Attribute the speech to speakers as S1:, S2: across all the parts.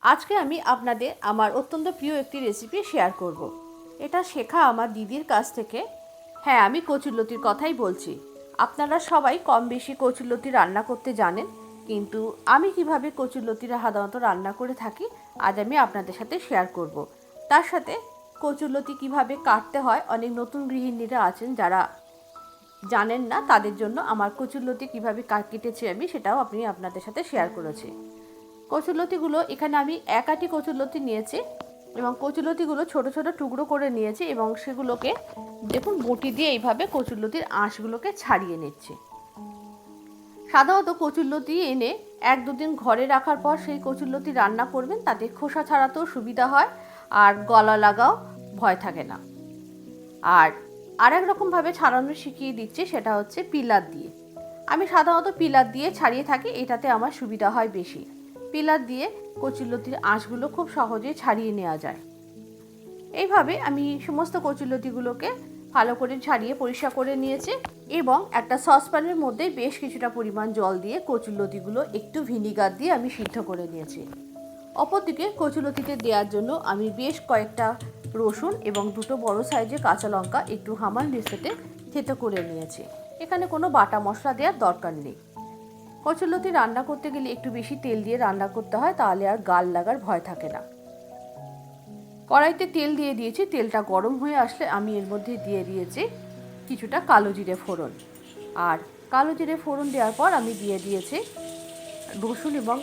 S1: আজকে আমি আপনাদের আমার অত্যন্ত প্রিয় একটি রেসিপি শেয়ার করব। এটা শেখা আমার দিদির কাছ থেকে। হ্যাঁ, আমি কচুরলতির কথাই বলছি। আপনারা সবাই কম বেশি কচুরলতি রান্না করতে জানেন, কিন্তু আমি কিভাবে কচুরলতিরা সাধারণত রান্না করে থাকি আজ আমি আপনাদের সাথে শেয়ার করব। তার সাথে কচুরলতি কিভাবে কাটতে হয়, অনেক নতুন গৃহিণীরা আছেন যারা জানেন না, তাদের জন্য আমার কচুরলতি কীভাবে কেটেছি আমি সেটাও আমি আপনাদের সাথে শেয়ার করেছি। কচুরলতিগুলো এখানে আমি এক আটি কচুরলতি নিয়েছি এবং কচুরলতিগুলো ছোট ছোট টুকরো করে নিয়েছি এবং সেগুলোকে দেখুন বটি দিয়ে এইভাবে কচুরলতির আঁশগুলোকে ছাড়িয়ে নিচ্ছি। সাধারণত কচুরলতি এনে 1-2 দিন ঘরে রাখার পর সেই কচুরলতি রান্না করবেন, তাতে খোসা ছাড়াতেও সুবিধা হয় আর গলা লাগাও ভয় থাকে না। আর আরেক রকমভাবে ছাড়ানো শিখিয়ে দিচ্ছি, সেটা হচ্ছে পিলার দিয়ে। আমি সাধারণত পিলার দিয়ে ছাড়িয়ে থাকি, এটাতে আমার সুবিধা হয় বেশি। পিলার দিয়ে কচুরলতির আঁশগুলো খুব সহজেই ছাড়িয়ে নেওয়া যায়। এইভাবে আমি সমস্ত কচুরলতিগুলোকে ভালো করে ছাড়িয়ে পরিষ্কার করে নিয়েছি এবং একটা সসপ্যানের মধ্যে বেশ কিছুটা পরিমাণ জল দিয়ে কচুরলতিগুলো একটু ভিনিগার দিয়ে আমি সিদ্ধ করে নিয়েছি। অপরদিকে কচুরলতিতে দেওয়ার জন্য আমি বেশ কয়েকটা রসুন এবং 2টো বড় সাইজের কাঁচা লঙ্কা একটু হামাল দিস্তাতে থেতো করে নিয়েছি। এখানে কোনো বাটা মশলা দেওয়ার দরকার নেই। কচুরলতি রান্না করতে গেলে একটু বেশি তেল দিয়ে রান্না করতে হয়, তাহলে আর গাল লাগার ভয় থাকে না। কড়াইতে তেল দিয়ে দিয়েছি, তেলটা গরম হয়ে আসলে আমি এর মধ্যে দিয়ে দিয়েছি কিছুটা কালো জিরে ফোড়ন। আর কালো জিরে ফোড়ন দেওয়ার পর আমি দিয়ে দিয়েছি রসুন এবং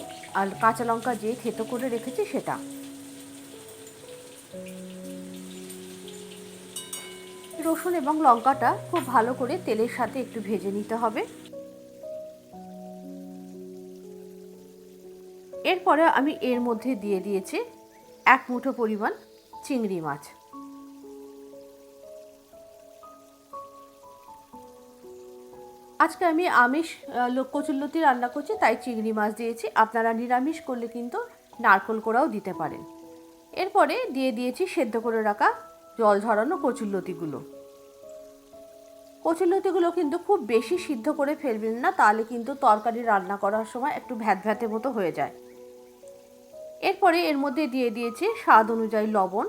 S1: কাঁচা লঙ্কা যে থেতো করে রেখেছি সেটা। রসুন এবং লঙ্কাটা খুব ভালো করে তেলের সাথে একটু ভেজে নিতে হবে। এরপরে আমি এর মধ্যে দিয়ে দিয়েছি 1 মুঠো পরিমাণ চিংড়ি মাছ। আজকে আমি আমিষ কচুরলতি রান্না করছি, তাই চিংড়ি মাছ দিয়েছি। আপনারা নিরামিষ করলে কিন্তু নারকেল কোড়াও দিতে পারেন। এরপরে দিয়ে দিয়েছি সেদ্ধ করে রাখা জল ঝরানো কচুরলতিগুলো। কচুরলতিগুলো কিন্তু খুব বেশি সিদ্ধ করে ফেলবেন না, তাহলে কিন্তু তরকারি রান্না করার সময় একটু ভ্যাতভ্যাতে মতো হয়ে যায়। এরপরে এর মধ্যে দিয়ে দিয়েছি স্বাদ অনুযায়ী লবণ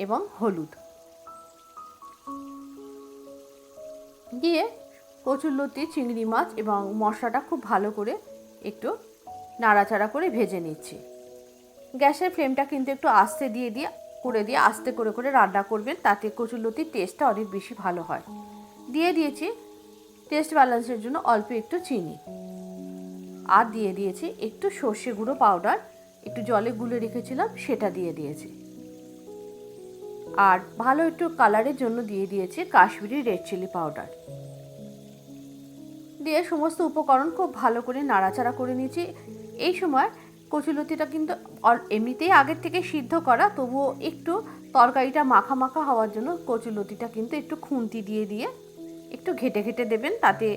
S1: এবং হলুদ দিয়ে কচুরলতি, চিংড়ি মাছ এবং মশলাটা খুব ভালো করে একটু নাড়াচাড়া করে ভেজে নিচ্ছি। গ্যাসের ফ্লেমটা কিন্তু একটু আস্তে দিয়ে আস্তে করে করে রান্না করবেন, তাতে কচুরলতির টেস্টটা অনেক বেশি ভালো হয়। দিয়ে দিয়েছি টেস্ট ব্যালেন্সের জন্য অল্প একটু চিনি, আর দিয়ে দিয়েছি একটু সর্ষে গুঁড়ো পাউডার, একটু জলে গুলে রেখেছিলাম সেটা দিয়ে দিয়েছি। আর ভালো একটু কালারের জন্য দিয়ে দিয়েছি কাশ্মীরি রেড চিলি পাউডার। দিয়ে সমস্ত উপকরণ খুব ভালো করে নাড়াচাড়া করে নিয়েছি। এই সময় কচুরলতিটা কিন্তু এমনিতেই আগের থেকে সিদ্ধ করা, তবুও একটু তরকারিটা মাখা মাখা হওয়ার জন্য কচুরলতিটা কিন্তু একটু খুন্তি দিয়ে একটু ঘেটে ঘেটে দেবেন, তাতে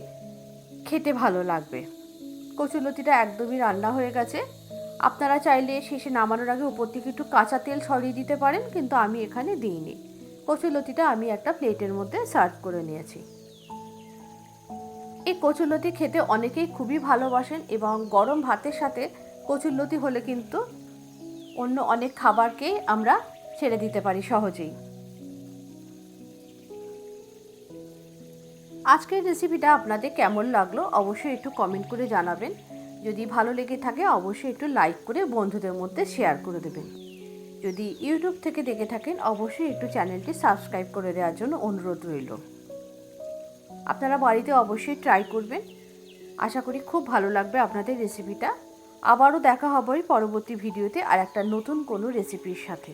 S1: খেতে ভালো লাগবে। কচুরলতিটা একদমই রান্না হয়ে গেছে। আপনারা চাইলে শেষে নামানোর আগে উপর থেকে একটু কাঁচা তেল ছড়িয়ে দিতে পারেন, কিন্তু আমি এখানে দিইনি। কচুরলতিটা আমি একটা প্লেটের মধ্যে সার্ভ করে নিয়েছি। এই কচুরলতি খেতে অনেকেই খুবই ভালোবাসেন এবং গরম ভাতের সাথে কচুরলতি হলে কিন্তু অন্য অনেক খাবারকেই আমরা ছেড়ে দিতে পারি সহজেই। আজকের রেসিপিটা আপনাদের কেমন লাগলো অবশ্যই একটু কমেন্ট করে জানাবেন। যদি ভালো লেগে থাকে অবশ্যই একটু লাইক করে বন্ধুদের মধ্যে শেয়ার করে দেবেন। যদি ইউটিউব থেকে দেখে থাকেন অবশ্যই একটু চ্যানেলটি সাবস্ক্রাইব করে দেওয়ার জন্য অনুরোধ রইল। আপনারা বাড়িতে অবশ্যই ট্রাই করবেন, আশা করি খুব ভালো লাগবে আপনাদের রেসিপিটা। আবারও দেখা হবে পরবর্তী ভিডিওতে আর একটা নতুন কোনো রেসিপির সাথে।